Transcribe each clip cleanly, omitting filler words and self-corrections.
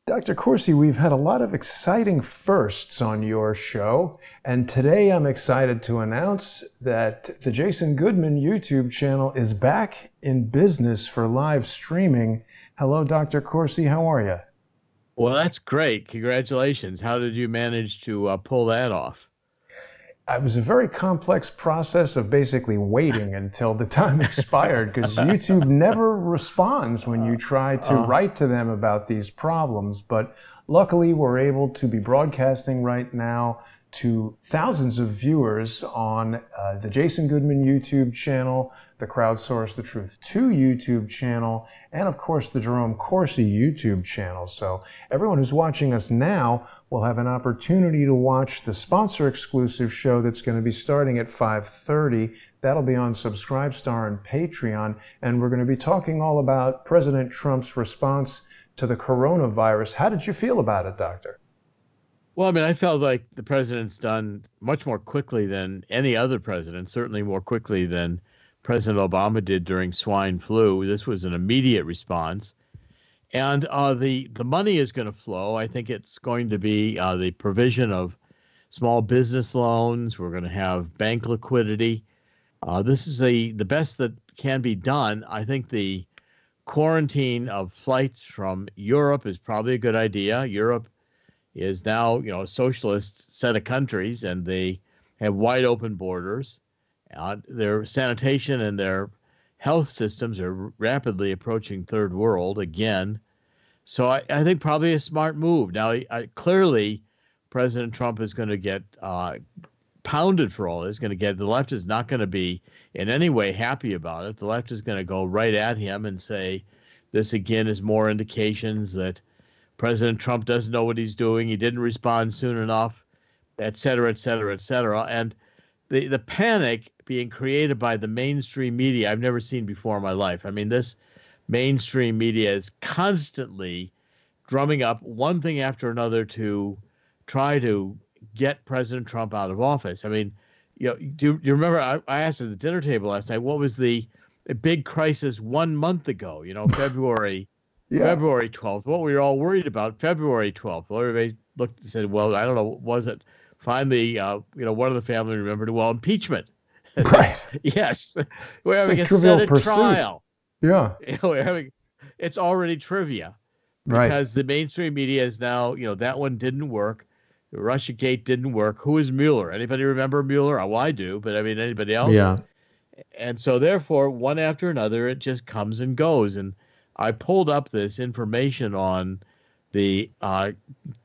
Dr. Corsi, we've had a lot of exciting firsts on your show, and today I'm excited to announce that the Jason Goodman YouTube channel is back in business for live streaming. Hello, Dr. Corsi, how are you? Well, that's great. Congratulations. How did you manage to pull that off? It was a very complex process of basically waiting until the time expired because YouTube never responds when you try to Uh, write to them about these problems. But luckily, we're able to be broadcasting right now to thousands of viewers on the Jason Goodman YouTube channel, the Crowdsource the Truth 2 YouTube channel, and of course the Jerome Corsi YouTube channel. So everyone who's watching us now will have an opportunity to watch the sponsor exclusive show that's going to be starting at 5:30. That'll be on Subscribestar and Patreon, and we're going to be talking all about President Trump's response to the coronavirus. How did you feel about it, Doctor? well, I mean, I felt like the president's done much more quickly than any other president, certainly more quickly than President Obama did during swine flu. This was an immediate response. And the money is going to flow. I think it's going to be the provision of small business loans. We're going to have bank liquidity. This is the best that can be done. I think the quarantine of flights from Europe is probably a good idea. Europe is now, a socialist set of countries, and they have wide open borders. Their sanitation and their health systems are rapidly approaching third world again. So I think probably a smart move. Now, clearly, President Trump is going to get pounded for all this. The left is not going to be in any way happy about it. The left is going to go right at him and say, this again is more indications that President Trump doesn't know what he's doing. He didn't respond soon enough, et cetera, et cetera, et cetera. And the panic being created by the mainstream media I've never seen before in my life. I mean, this mainstream media is constantly drumming up one thing after another to try to get President Trump out of office. I mean, do you remember I asked at the dinner table last night, what was the big crisis 1 month ago, February Yeah, February 12th. What we were all worried about, February 12th. Well, everybody looked and said, well, I don't know, was it? Finally, one of the family remembered, well, impeachment. right. Yes, we're It's having like a Trivial Senate Pursuit. trial. Yeah, We're having, it's already trivia right. because the mainstream media is now, that one didn't work. Russiagate didn't work. Who is Mueller? Anybody remember Mueller? Oh, I do, but I mean, anybody else? Yeah. And so therefore, one after another, it just comes and goes. And I pulled up this information on the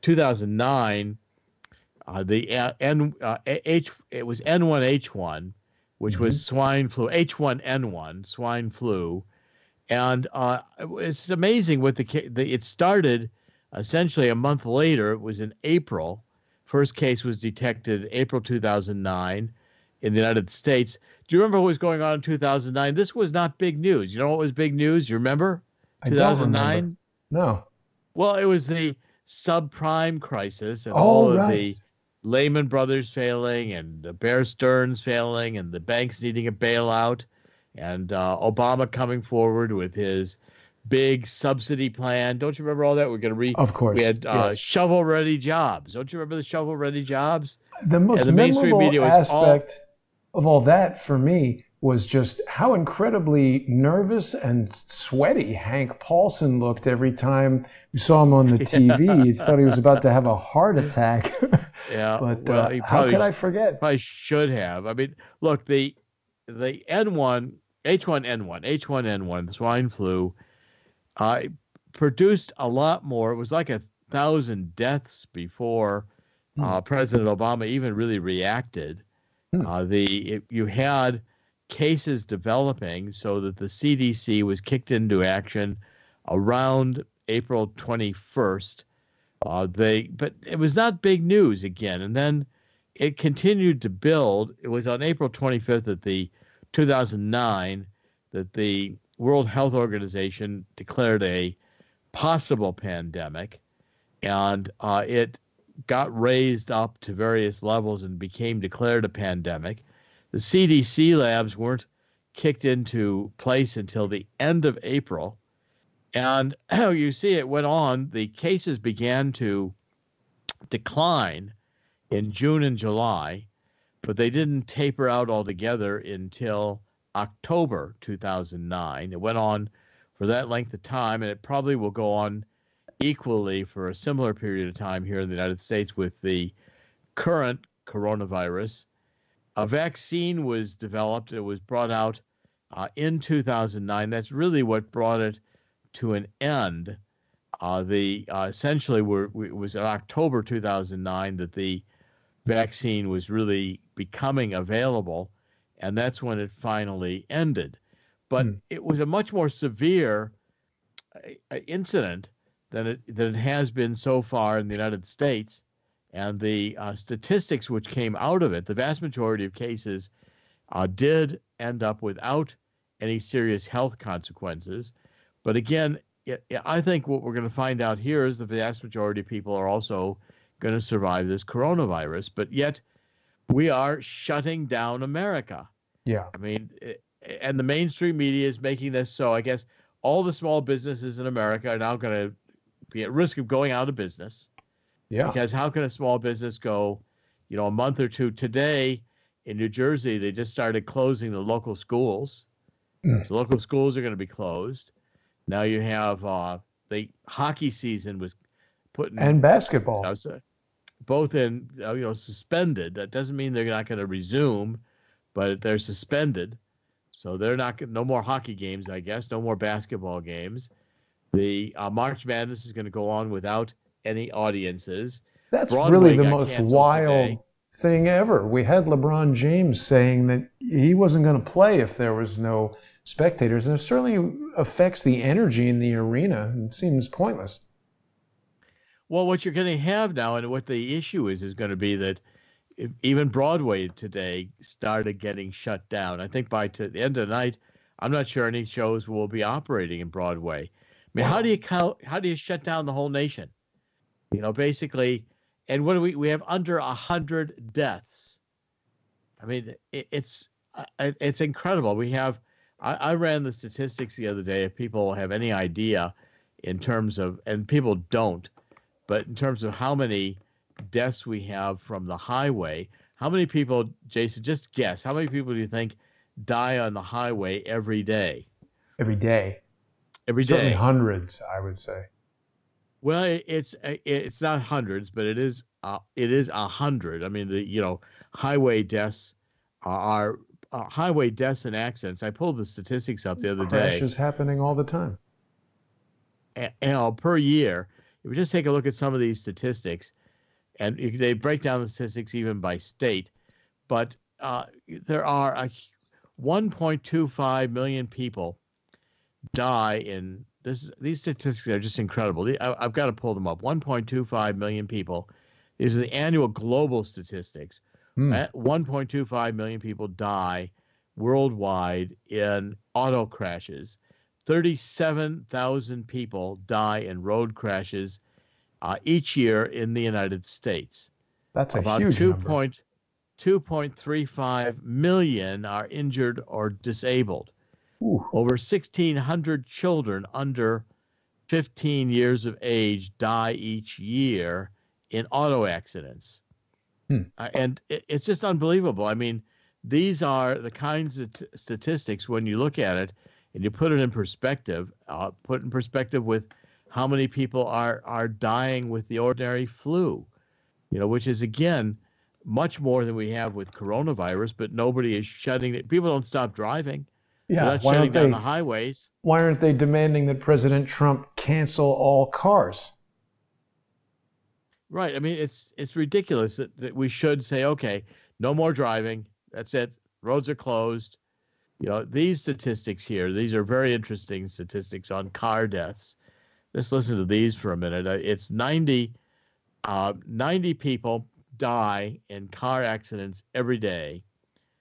2009, it was N1H1, which Hmm. was swine flu, H1N1, swine flu. And it's amazing it started essentially a month later. It was in April. First case was detected April 2009 in the United States. Do you remember what was going on in 2009? This was not big news. You know what was big news? You remember I don't remember. 2009? No. Well, it was the subprime crisis and Oh, all of right. the Lehman Brothers failing and the Bear Stearns failing and the banks needing a bailout and Obama coming forward with his big subsidy plan. Don't you remember all that? Of We course. had Yes. shovel-ready jobs. Don't you remember the shovel-ready jobs? The most And the mainstream memorable media was all aspect of all that for me was just how incredibly nervous and sweaty Hank Paulson looked every time you saw him on the TV. You thought he was about to have a heart attack. yeah. But Well, he how could probably I forget? probably should have. I mean, look, the N1, H1N1, H1N1, the swine flu, uh, produced a lot more. It was like 1,000 deaths before Hmm. President Obama even really reacted. Hmm. You had cases developing so that the CDC was kicked into action around April 21st. But it was not big news again. And then it continued to build. It was on April 25th that the 2009 that the World Health Organization declared a possible pandemic, and it got raised up to various levels and became declared a pandemic. The CDC labs weren't kicked into place until the end of April. And you see it went on. The cases began to decline in June and July, but they didn't taper out altogether until October 2009. It went on for that length of time, and it probably will go on equally for a similar period of time here in the United States with the current coronavirus. A vaccine was developed. It was brought out in 2009. That's really what brought it to an end. Essentially it was in October 2009 that the vaccine was really becoming available, and that's when it finally ended. But it was a much more severe incident than it has been so far in the United States. And the statistics which came out of it, the vast majority of cases did end up without any serious health consequences. But again, I think what we're going to find out here is the vast majority of people are also going to survive this coronavirus. But yet we are shutting down America. Yeah. I mean, and the mainstream media is making this so. I guess all the small businesses in America are now going to be at risk of going out of business. Yeah. Because how can a small business go, a month or two? Today in New Jersey, they just started closing the local schools. So local schools are going to be closed. Now you have the hockey season was put in, and basketball, both in suspended. That doesn't mean they're not going to resume, but they're suspended. So they're not no more hockey games, I guess. No more basketball games. The March Madness is going to go on without any audiences. That's Broadway really the most wild today. Thing ever. We had LeBron James saying that he wasn't going to play if there was no spectators, and it certainly affects the energy in the arena. It seems pointless. Well, what you're going to have now, and what the issue is going to be that even Broadway today started getting shut down. I think by the end of the night, I'm not sure any shows will be operating in Broadway. I mean, Wow. how do you shut down the whole nation? Basically, and what do we have under 100 deaths? I mean, it's incredible. We have, I ran the statistics the other day. If people have any idea in terms of, and people don't, but in terms of how many deaths we have from the highway, how many people, Jason, just guess, how many people do you think die on the highway every day? Every day. Every day. Certainly hundreds, I would say. Well, it's not hundreds, but it is 100. I mean, highway deaths are highway deaths and accidents. I pulled the statistics up the other day. Crashes happening all the time. Per year, if you just take a look at some of these statistics, and they break down the statistics even by state, but there are 1.25 million people die in this. These statistics are just incredible. I've got to pull them up. 1.25 million people. These are the annual global statistics. 1.25 million people die worldwide in auto crashes. 37,000 people die in road crashes each year in the United States. That's a about huge number. 2.35 million are injured or disabled. Ooh. Over 1,600 children under 15 years of age die each year in auto accidents. And it's just unbelievable. I mean, these are the kinds of statistics, when you look at it and you put it in perspective, with how many people are dying with the ordinary flu, which is, again, much more than we have with coronavirus, but nobody is shutting it. People don't stop driving. Yeah, They're not shutting down the highways. Why aren't they demanding that President Trump cancel all cars? Right. I mean, it's ridiculous that we should say, okay, no more driving. That's it. Roads are closed. These statistics here, these are very interesting statistics on car deaths. Let's listen to these for a minute. It's 90 people die in car accidents every day.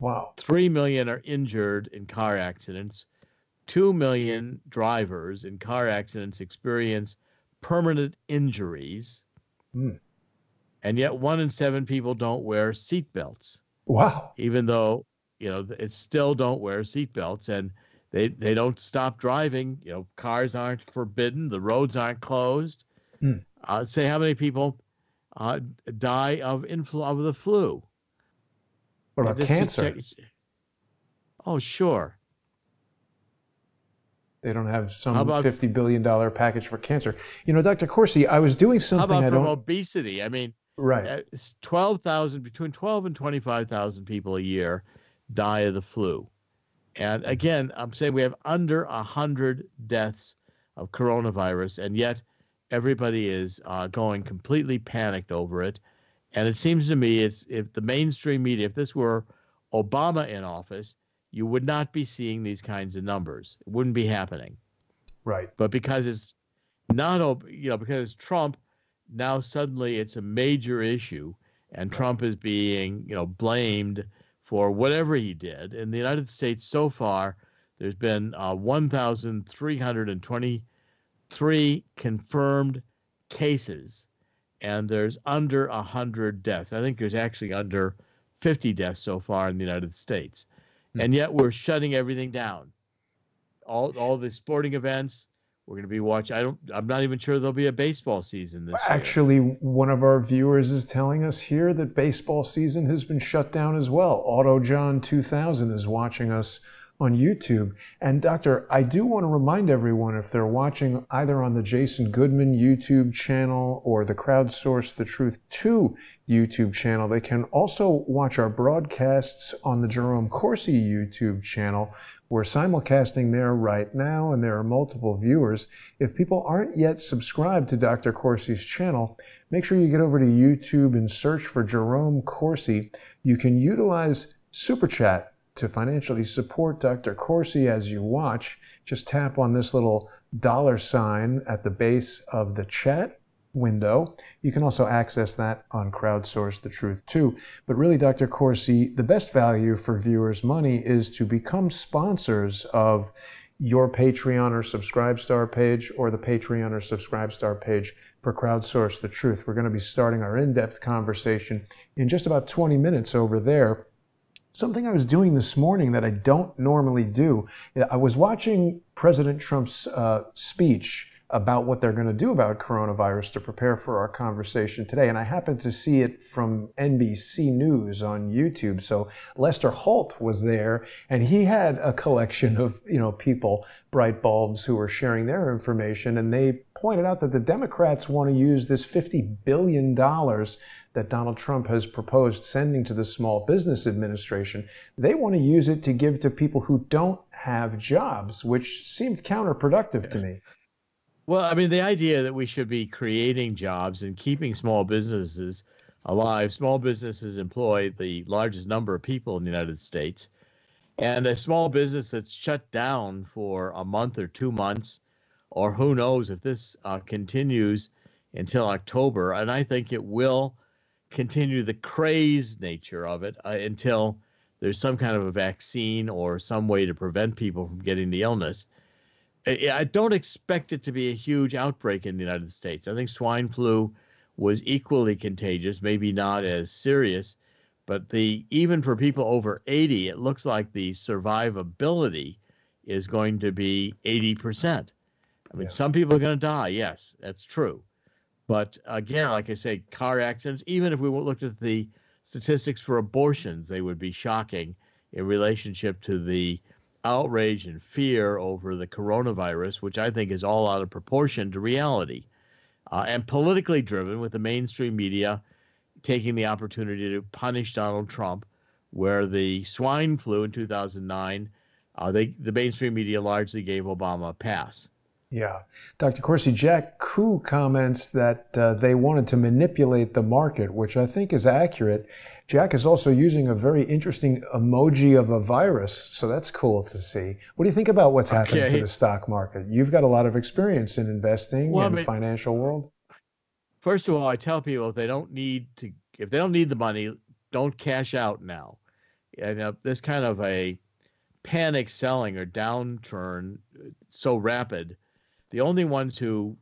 Wow. 3 million are injured in car accidents. 2 million drivers in car accidents experience permanent injuries. And yet 1 in 7 people don't wear seatbelts. Wow. Even though, it's still don't wear seatbelts. And They don't stop driving. You know, cars aren't forbidden. The roads aren't closed. Hmm. Say how many people die of of the flu. What And about just to check. cancer? Oh, sure. They don't have How some about $50 billion package for cancer. You know, Dr. Corsi, I was doing how something about I from don't. obesity? I mean, Right. it's 12,000 between 12 and 25,000 people a year die of the flu. And again, I'm saying we have under 100 deaths of coronavirus, and yet everybody is going completely panicked over it. And it seems to me it's if the mainstream media, if this were Obama in office, you would not be seeing these kinds of numbers. It wouldn't be happening. Right. But because it's not, because Trump, now suddenly it's a major issue, and Right. Trump is being, blamed for whatever he did. In the United States so far, there's been 1,323 confirmed cases, and there's under 100 deaths. I think there's actually under 50 deaths so far in the United States. Hmm. And yet we're shutting everything down. All the sporting events, we're going to be watching. I'm not even sure there'll be a baseball season this year. Actually, one of our viewers is telling us here that baseball season has been shut down as well. Auto John 2000 is watching us on YouTube. And Doctor, I do want to remind everyone, if they're watching either on the Jason Goodman YouTube channel or the Crowdsource the Truth 2 YouTube channel, they can also watch our broadcasts on the Jerome Corsi YouTube channel. We're simulcasting there right now, and there are multiple viewers. If people aren't yet subscribed to Dr. Corsi's channel, make sure you get over to YouTube and search for Jerome Corsi. You can utilize Super Chat to financially support Dr. Corsi as you watch. Just tap on this little $ at the base of the chat window. You can also access that on Crowdsource the Truth too. But really, Dr. Corsi, the best value for viewers' money is to become sponsors of your Patreon or Subscribestar page, or the Patreon or Subscribestar page for Crowdsource the Truth. We're going to be starting our in-depth conversation in just about 20 minutes over there. Something I was doing this morning that I don't normally do. I was watching President Trump's speech about what they're going to do about coronavirus to prepare for our conversation today. And I happened to see it from NBC News on YouTube. So Lester Holt was there, and he had a collection of, people, bright bulbs, who were sharing their information. And they pointed out that the Democrats want to use this $50 billion that Donald Trump has proposed sending to the Small Business Administration. They want to use it to give to people who don't have jobs, which seemed counterproductive to me. Well, I mean, the idea that we should be creating jobs and keeping small businesses alive. Small businesses employ the largest number of people in the United States. And a small business that's shut down for a month or 2 months, or who knows if this continues until October, and I think it will continue the crazed nature of it until there's some kind of a vaccine or some way to prevent people from getting the illness. I don't expect it to be a huge outbreak in the United States. I think swine flu was equally contagious, maybe not as serious, but even for people over 80, it looks like the survivability is going to be 80%. I mean, some people are going to die. Yes, that's true. But again, like I say, car accidents, even if we looked at the statistics for abortions, they would be shocking in relationship to the outrage and fear over the coronavirus, which I think is all out of proportion to reality, and politically driven, with the mainstream media taking the opportunity to punish Donald Trump, where the swine flu in 2009, the mainstream media largely gave Obama a pass. Yeah. Dr. Corsi, Jack Koo comments that they wanted to manipulate the market, which I think is accurate. Jack is also using a very interesting emoji of a virus, so that's cool to see. What do you think about what's happening to the stock market? You've got a lot of experience in investing in the financial world. First of all, I tell people if they don't need the money, don't cash out now. And this kind of a panic selling or downturn so rapid, the only ones who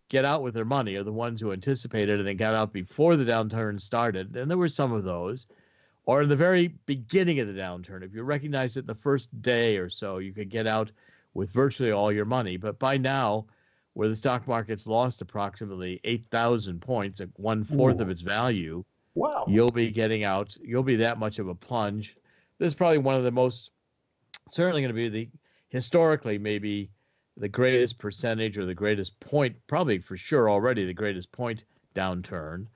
get out with their money are the ones who anticipated it and got out before the downturn started. And there were some of those, or in the very beginning of the downturn, if you recognized it the first day or so, you could get out with virtually all your money. But by now, where the stock market's lost approximately 8,000 points, like one-fourth of Ooh, its value, wow. you'll be getting out. You'll be that much of a plunge. This is probably one of the most, certainly going to be historically, maybe the greatest percentage or the greatest point, probably for sure already the greatest point downturn.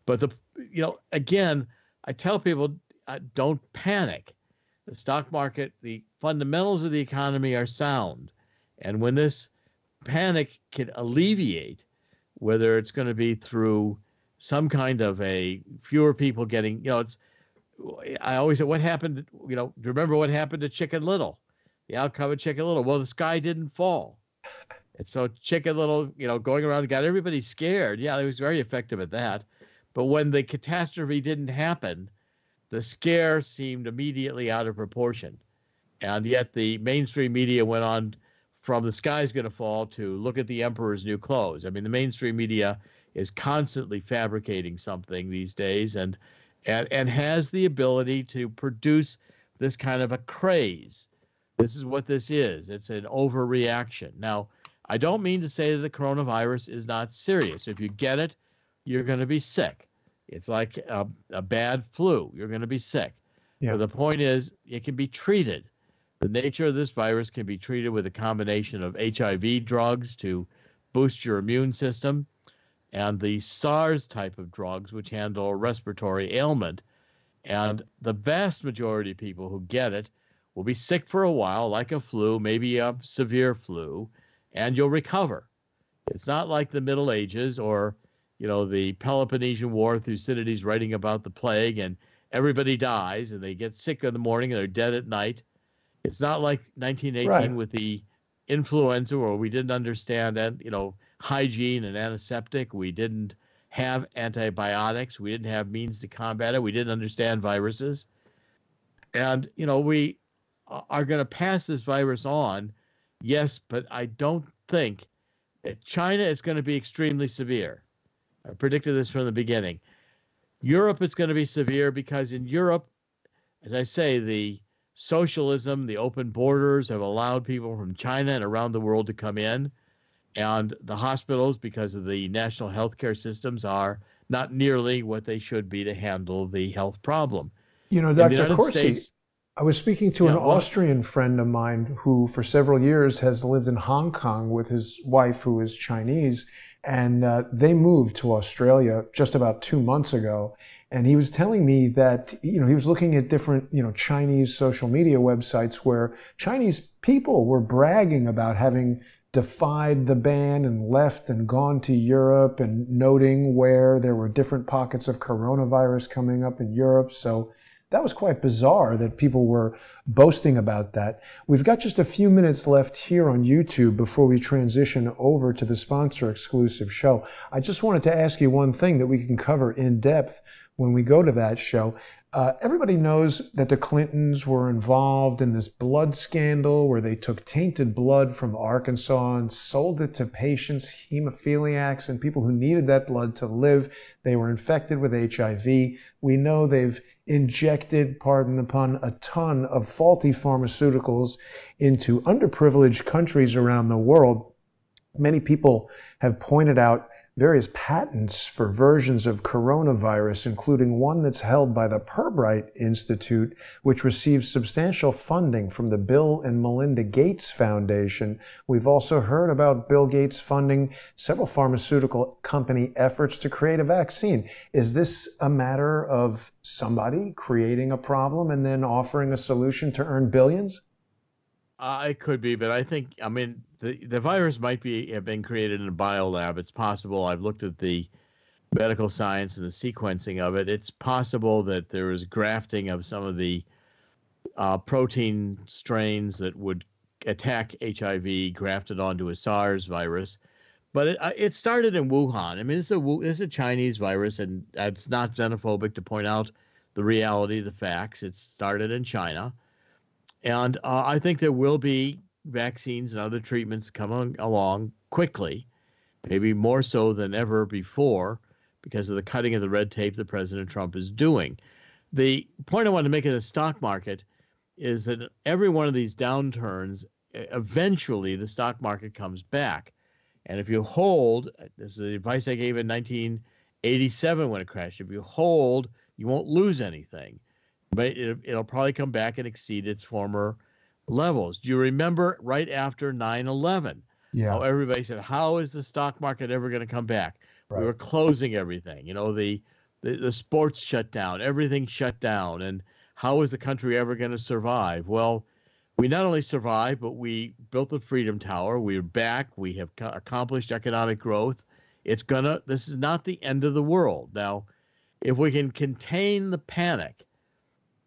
But again, I tell people, don't panic. The stock market, the fundamentals of the economy are sound. And when this panic can alleviate, whether it's going to be through some kind of a fewer people getting, I always say, what happened, remember what happened to Chicken Little, the outcome of Chicken Little? Well, the sky didn't fall. And so Chicken Little, going around got everybody scared. Yeah, he was very effective at that. But when the catastrophe didn't happen, the scare seemed immediately out of proportion. And yet the mainstream media went on from the sky's going to fall to look at the emperor's new clothes. I mean, the mainstream media is constantly fabricating something these days and has the ability to produce this kind of a craze. This is what this is. It's an overreaction. Now, I don't mean to say that the coronavirus is not serious. If you get it, you're going to be sick. It's like a bad flu. You're going to be sick. Yeah. But the point is, it can be treated. The nature of this virus can be treated with a combination of HIV drugs to boost your immune system and the SARS type of drugs, which handle a respiratory ailment. And the vast majority of people who get it will be sick for a while, like a flu, maybe a severe flu, and you'll recover. It's not like the Middle Ages or, the Peloponnesian War. Thucydides writing about the plague and everybody dies and they get sick in the morning and they're dead at night. It's not like 1918 Right. with the influenza where we didn't understand, hygiene and antiseptic. We didn't have antibiotics. We didn't have means to combat it. We didn't understand viruses. And, we are going to pass this virus on. Yes, but I don't think that China is going to be extremely severe. I predicted this from the beginning. Europe is going to be severe because in Europe, as I say, the socialism, the open borders have allowed people from China and around the world to come in. And the hospitals, because of the national healthcare systems, are not nearly what they should be to handle the health problem. Dr. Corsi, I was speaking to an Austrian friend of mine who for several years has lived in Hong Kong with his wife who is Chinese, and they moved to Australia just about 2 months ago. And he was telling me that, he was looking at different, Chinese social media websites where Chinese people were bragging about having defied the ban and left and gone to Europe and noting where there were different pockets of coronavirus coming up in Europe. So that was quite bizarre that people were boasting about that. We've got just a few minutes left here on YouTube before we transition over to the sponsor exclusive show. I just wanted to ask you one thing that we can cover in depth when we go to that show. Everybody knows that the Clintons were involved in this blood scandal where they took tainted blood from Arkansas and sold it to patients, hemophiliacs, and people who needed that blood to live. They were infected with HIV. We know they've injected, pardon the pun, a ton of faulty pharmaceuticals into underprivileged countries around the world. Many people have pointed out various patents for versions of coronavirus, including one that's held by the Pirbright Institute, which receives substantial funding from the Bill and Melinda Gates Foundation. We've also heard about Bill Gates funding several pharmaceutical company efforts to create a vaccine. Is this a matter of somebody creating a problem and then offering a solution to earn billions? It could be, but I think, the virus might have been created in a biolab. It's possible. I've looked at the medical science and the sequencing of it. It's possible that there is grafting of some of the protein strains that would attack HIV grafted onto a SARS virus. But it started in Wuhan. It's a Chinese virus, and it's not xenophobic to point out the reality, the facts. It started in China. And I think there will be vaccines and other treatments coming along quickly, maybe more so than ever before, because of the cutting of the red tape that President Trump is doing. The point I want to make of the stock market is that every one of these downturns, eventually the stock market comes back. And if you hold, this is the advice I gave in 1987 when it crashed, if you hold, you won't lose anything. But it'll probably come back and exceed its former levels. Do you remember right after 9/11? Yeah. How everybody said, how is the stock market ever going to come back? Right. We were closing everything. You know, the sports shut down, everything shut down. And how is the country ever going to survive? Well, we not only survived, but we built the Freedom Tower. We're back. We have accomplished economic growth. This is not the end of the world. Now, if we can contain the panic,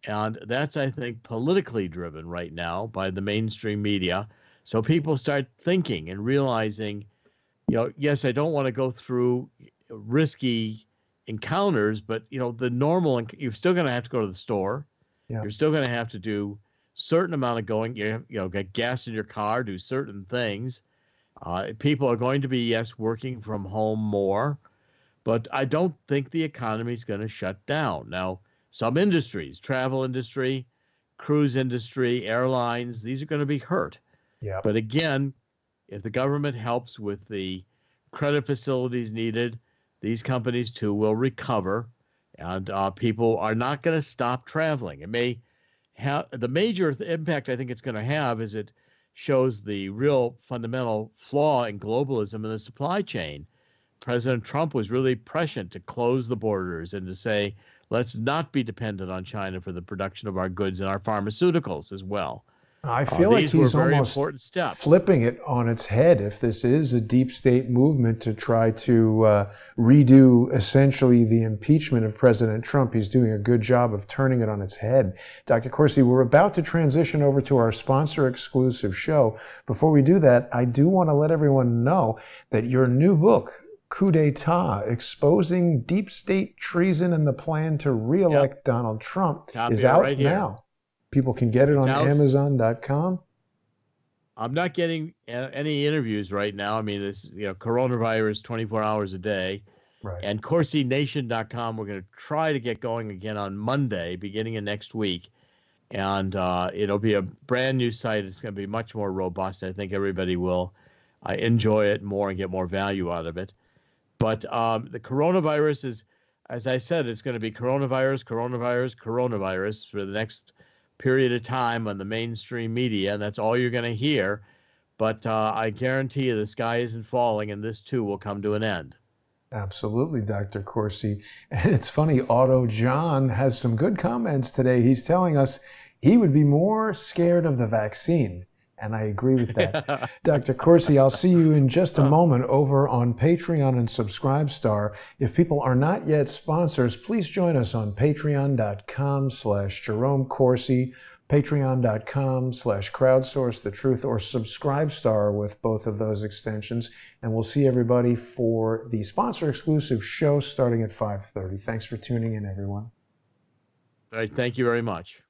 and that's, I think, politically driven right now by the mainstream media. So people start thinking and realizing, you know, yes, I don't want to go through risky encounters, but, you know, the normal, you're still going to have to go to the store. Yeah. You're still going to have to do certain amount of going, you know, get gas in your car, do certain things. People are going to be, yes, working from home more, but I don't think the economy is going to shut down. Now, some industries, travel industry, cruise industry, airlines, these are going to be hurt. Yeah. But again, if the government helps with the credit facilities needed, these companies too will recover, and people are not going to stop traveling. It may have the major impact I think it's going to have is it shows the real fundamental flaw in globalism in the supply chain. President Trump was really prescient to close the borders and to say, let's not be dependent on China for the production of our goods and our pharmaceuticals as well. I feel like he's almost flipping it on its head. If this is a deep state movement to try to redo essentially the impeachment of President Trump, he's doing a good job of turning it on its head. Dr. Corsi, we're about to transition over to our sponsor exclusive show. Before we do that, I do want to let everyone know that your new book, Coup d'etat, exposing deep state treason and the plan to re-elect Donald Trump, is out right now. People can get it on Amazon.com. I'm not getting any interviews right now. I mean, it's, you know, coronavirus 24 hours a day. Right. And CorsiNation.com, we're going to try to get going again on Monday, beginning of next week. And it'll be a brand new site. It's going to be much more robust. I think everybody will enjoy it more and get more value out of it. But the coronavirus is, as I said, it's going to be coronavirus for the next period of time on the mainstream media, and that's all you're going to hear. But I guarantee you the sky isn't falling, and this too will come to an end. Absolutely, Dr. Corsi. And it's funny, Otto John has some good comments today. He's telling us he would be more scared of the vaccine. And I agree with that. Dr. Corsi, I'll see you in just a moment over on Patreon and Subscribestar. If people are not yet sponsors, please join us on patreon.com/Jerome Corsi, patreon.com/crowdsourcethetruth, or Subscribestar with both of those extensions. And we'll see everybody for the sponsor exclusive show starting at 5:30. Thanks for tuning in, everyone. All right. Thank you very much.